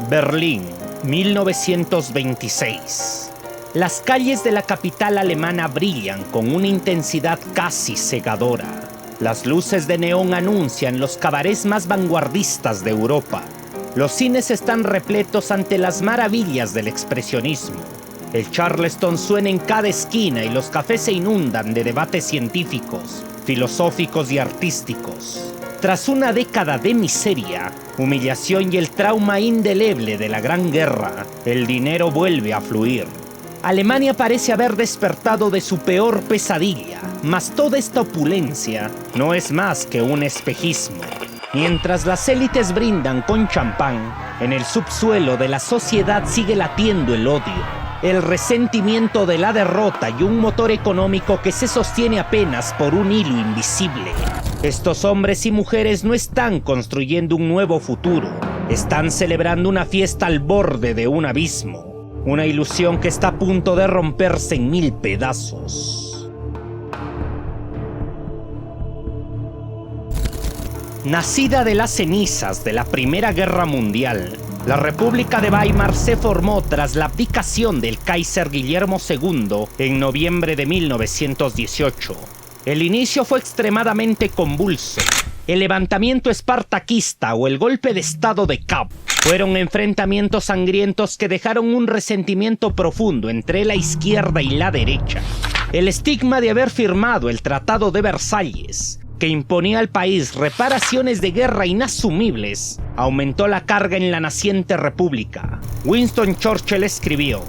Berlín, 1926. Las calles de la capital alemana brillan con una intensidad casi cegadora. Las luces de neón anuncian los cabarets más vanguardistas de Europa. Los cines están repletos ante las maravillas del expresionismo. El Charleston suena en cada esquina y los cafés se inundan de debates científicos, filosóficos y artísticos. Tras una década de miseria, humillación y el trauma indeleble de la Gran Guerra, el dinero vuelve a fluir. Alemania parece haber despertado de su peor pesadilla, mas toda esta opulencia no es más que un espejismo. Mientras las élites brindan con champán, en el subsuelo de la sociedad sigue latiendo el odio, el resentimiento de la derrota y un motor económico que se sostiene apenas por un hilo invisible. Estos hombres y mujeres no están construyendo un nuevo futuro, están celebrando una fiesta al borde de un abismo. Una ilusión que está a punto de romperse en 1000 pedazos. Nacida de las cenizas de la Primera Guerra Mundial, la República de Weimar se formó tras la abdicación del Kaiser Guillermo II en noviembre de 1918. El inicio fue extremadamente convulso. El levantamiento espartaquista o el golpe de estado de Kapp fueron enfrentamientos sangrientos que dejaron un resentimiento profundo entre la izquierda y la derecha. El estigma de haber firmado el Tratado de Versalles, que imponía al país reparaciones de guerra inasumibles, aumentó la carga en la naciente república. Winston Churchill escribió: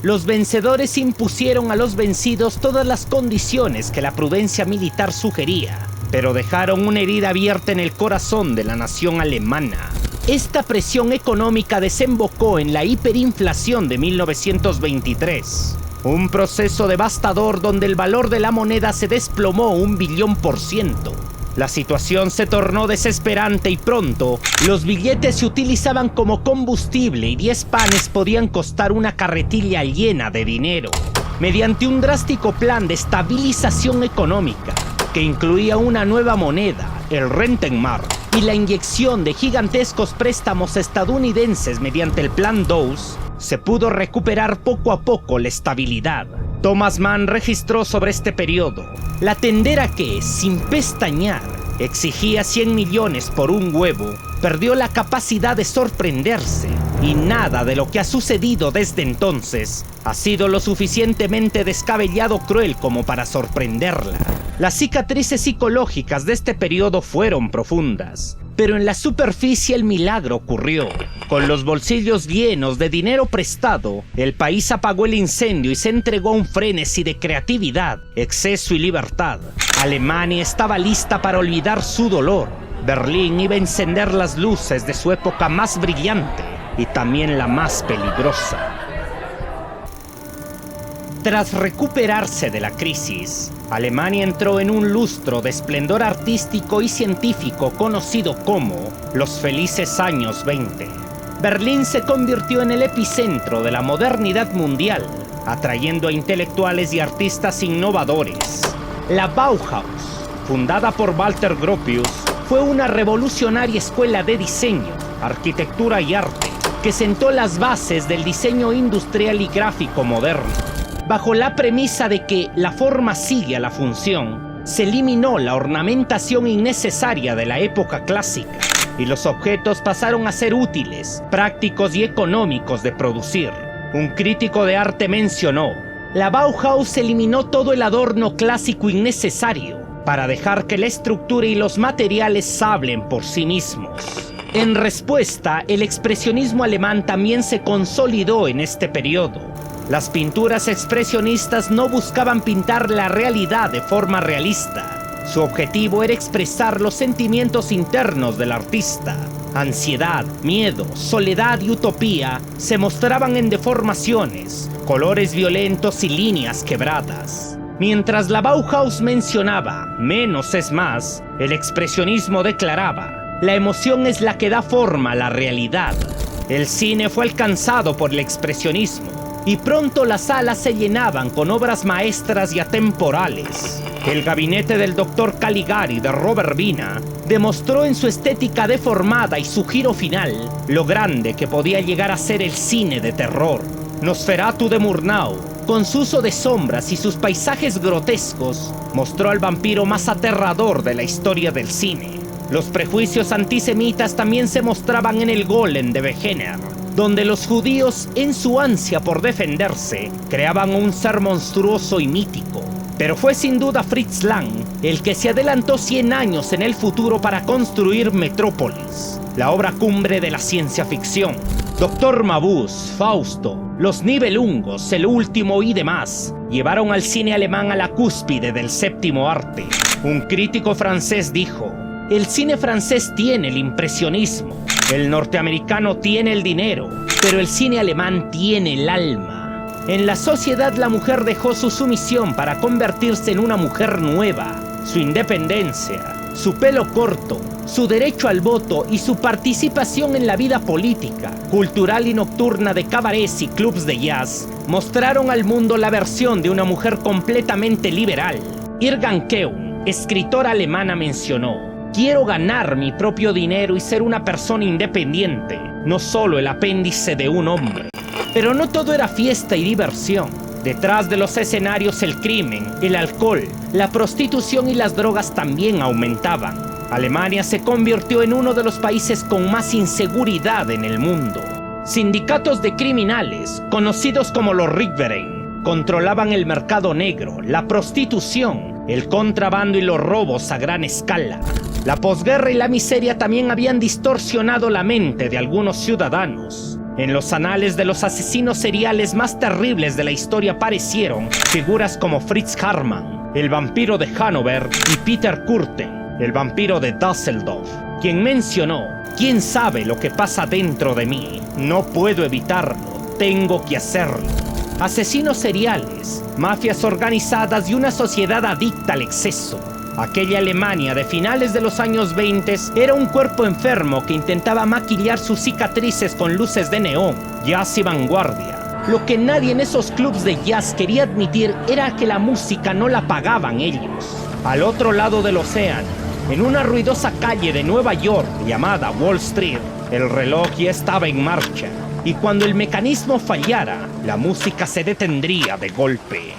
"Los vencedores impusieron a los vencidos todas las condiciones que la prudencia militar sugería, pero dejaron una herida abierta en el corazón de la nación alemana". Esta presión económica desembocó en la hiperinflación de 1923, un proceso devastador donde el valor de la moneda se desplomó 1 billón %. La situación se tornó desesperante y pronto los billetes se utilizaban como combustible y 10 panes podían costar una carretilla llena de dinero. Mediante un drástico plan de estabilización económica que incluía una nueva moneda, el Rentenmark, y la inyección de gigantescos préstamos estadounidenses mediante el Plan Dawes, se pudo recuperar poco a poco la estabilidad. Thomas Mann registró sobre este periodo: la tendera que, sin pestañear, exigía 100 millones por un huevo, perdió la capacidad de sorprenderse, y nada de lo que ha sucedido desde entonces ha sido lo suficientemente descabellado o cruel como para sorprenderla. Las cicatrices psicológicas de este periodo fueron profundas, pero en la superficie el milagro ocurrió. Con los bolsillos llenos de dinero prestado, el país apagó el incendio y se entregó a un frenesí de creatividad, exceso y libertad. Alemania estaba lista para olvidar su dolor. Berlín iba a encender las luces de su época más brillante y también la más peligrosa. Tras recuperarse de la crisis, Alemania entró en un lustro de esplendor artístico y científico conocido como los felices años 20. Berlín se convirtió en el epicentro de la modernidad mundial, atrayendo a intelectuales y artistas innovadores. La Bauhaus, fundada por Walter Gropius, fue una revolucionaria escuela de diseño, arquitectura y arte, que sentó las bases del diseño industrial y gráfico moderno. Bajo la premisa de que la forma sigue a la función, se eliminó la ornamentación innecesaria de la época clásica y los objetos pasaron a ser útiles, prácticos y económicos de producir. Un crítico de arte mencionó: la Bauhaus eliminó todo el adorno clásico innecesario para dejar que la estructura y los materiales hablen por sí mismos. En respuesta, el expresionismo alemán también se consolidó en este periodo. Las pinturas expresionistas no buscaban pintar la realidad de forma realista. Su objetivo era expresar los sentimientos internos del artista. Ansiedad, miedo, soledad y utopía se mostraban en deformaciones, colores violentos y líneas quebradas. Mientras la Bauhaus mencionaba "menos es más", el expresionismo declaraba: la emoción es la que da forma a la realidad. El cine fue alcanzado por el expresionismo. y pronto las salas se llenaban con obras maestras y atemporales. El gabinete del Dr. Caligari de Robert Vina demostró en su estética deformada y su giro final lo grande que podía llegar a ser el cine de terror. Nosferatu de Murnau, con su uso de sombras y sus paisajes grotescos, mostró al vampiro más aterrador de la historia del cine. Los prejuicios antisemitas también se mostraban en el Golem de Wegener, donde los judíos, en su ansia por defenderse, creaban un ser monstruoso y mítico. Pero fue sin duda Fritz Lang el que se adelantó 100 años en el futuro para construir Metrópolis, la obra cumbre de la ciencia ficción. Doctor Mabuse, Fausto, Los Nibelungos, El Último y demás llevaron al cine alemán a la cúspide del séptimo arte. Un crítico francés dijo: el cine francés tiene el impresionismo, el norteamericano tiene el dinero, pero el cine alemán tiene el alma. En la sociedad la mujer dejó su sumisión para convertirse en una mujer nueva. Su independencia, su pelo corto, su derecho al voto y su participación en la vida política, cultural y nocturna de cabarets y clubs de jazz mostraron al mundo la versión de una mujer completamente liberal. Irgan Keun, escritora alemana, mencionó: quiero ganar mi propio dinero y ser una persona independiente, no solo el apéndice de un hombre. Pero no todo era fiesta y diversión. Detrás de los escenarios el crimen, el alcohol, la prostitución y las drogas también aumentaban. Alemania se convirtió en uno de los países con más inseguridad en el mundo. Sindicatos de criminales, conocidos como los Rickverein, controlaban el mercado negro, la prostitución, el contrabando y los robos a gran escala. La posguerra y la miseria también habían distorsionado la mente de algunos ciudadanos. En los anales de los asesinos seriales más terribles de la historia aparecieron figuras como Fritz Hartmann, el vampiro de Hannover, y Peter Kürten, el vampiro de Düsseldorf, quien mencionó: ¿quién sabe lo que pasa dentro de mí? No puedo evitarlo, tengo que hacerlo. Asesinos seriales, mafias organizadas y una sociedad adicta al exceso. Aquella Alemania de finales de los años 20 era un cuerpo enfermo que intentaba maquillar sus cicatrices con luces de neón, jazz y vanguardia. Lo que nadie en esos clubs de jazz quería admitir era que la música no la pagaban ellos. Al otro lado del océano, en una ruidosa calle de Nueva York llamada Wall Street, el reloj ya estaba en marcha, y cuando el mecanismo fallara, la música se detendría de golpe.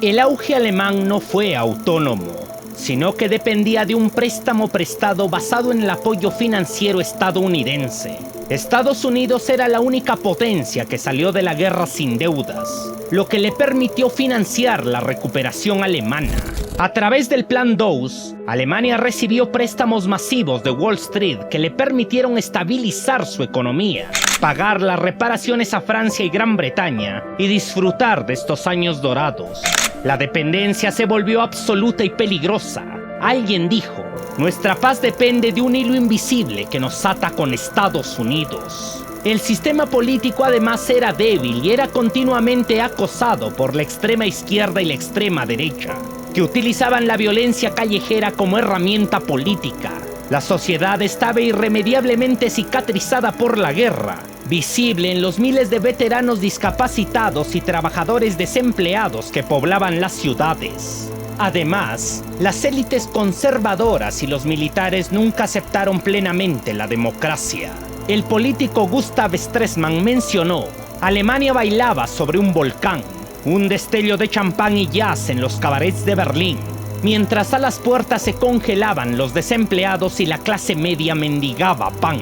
El auge alemán no fue autónomo, sino que dependía de un préstamo prestado basado en el apoyo financiero estadounidense. Estados Unidos era la única potencia que salió de la guerra sin deudas, lo que le permitió financiar la recuperación alemana. A través del Plan Dawes, Alemania recibió préstamos masivos de Wall Street que le permitieron estabilizar su economía, pagar las reparaciones a Francia y Gran Bretaña y disfrutar de estos años dorados. La dependencia se volvió absoluta y peligrosa. Alguien dijo: nuestra paz depende de un hilo invisible que nos ata con Estados Unidos. El sistema político además era débil y era continuamente acosado por la extrema izquierda y la extrema derecha, que utilizaban la violencia callejera como herramienta política. La sociedad estaba irremediablemente cicatrizada por la guerra, visible en los miles de veteranos discapacitados y trabajadores desempleados que poblaban las ciudades. Además, las élites conservadoras y los militares nunca aceptaron plenamente la democracia. El político Gustav Stresemann mencionó: Alemania bailaba sobre un volcán, un destello de champán y jazz en los cabarets de Berlín, mientras a las puertas se congelaban los desempleados y la clase media mendigaba pan.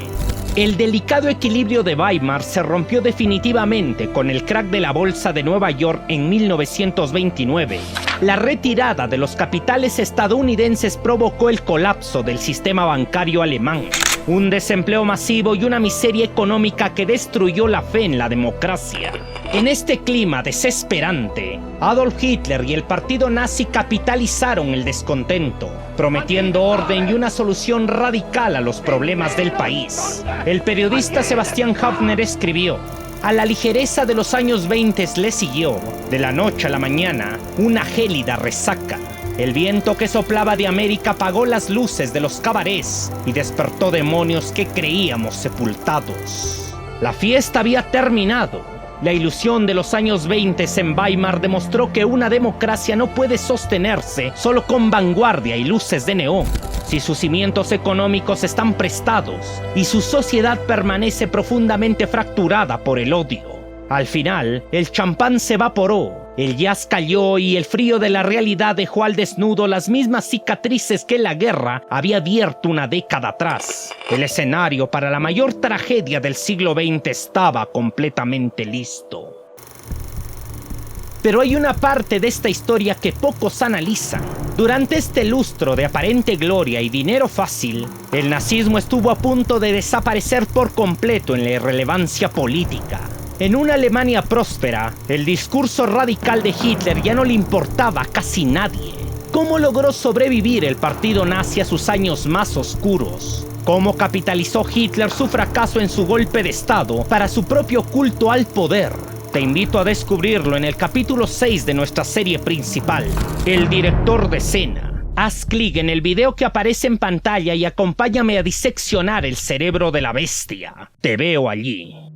El delicado equilibrio de Weimar se rompió definitivamente con el crack de la bolsa de Nueva York en 1929. La retirada de los capitales estadounidenses provocó el colapso del sistema bancario alemán, un desempleo masivo y una miseria económica que destruyó la fe en la democracia. En este clima desesperante, Adolf Hitler y el partido nazi capitalizaron el descontento, prometiendo orden y una solución radical a los problemas del país. El periodista Sebastian Haffner escribió: a la ligereza de los años 20 le siguió, de la noche a la mañana, una gélida resaca. El viento que soplaba de América apagó las luces de los cabarets y despertó demonios que creíamos sepultados. La fiesta había terminado. La ilusión de los años 20 en Weimar demostró que una democracia no puede sostenerse solo con vanguardia y luces de neón. Si sus cimientos económicos están prestados y su sociedad permanece profundamente fracturada por el odio. Al final, el champán se evaporó, el jazz cayó y el frío de la realidad dejó al desnudo las mismas cicatrices que la guerra había abierto una década atrás. El escenario para la mayor tragedia del siglo XX estaba completamente listo. Pero hay una parte de esta historia que pocos analizan. Durante este lustro de aparente gloria y dinero fácil, el nazismo estuvo a punto de desaparecer por completo en la irrelevancia política. En una Alemania próspera, el discurso radical de Hitler ya no le importaba a casi nadie. ¿Cómo logró sobrevivir el partido nazi a sus años más oscuros? ¿Cómo capitalizó Hitler su fracaso en su golpe de estado para su propio culto al poder? Te invito a descubrirlo en el capítulo 6 de nuestra serie principal, El director de escena. Haz clic en el video que aparece en pantalla y acompáñame a diseccionar el cerebro de la bestia. Te veo allí.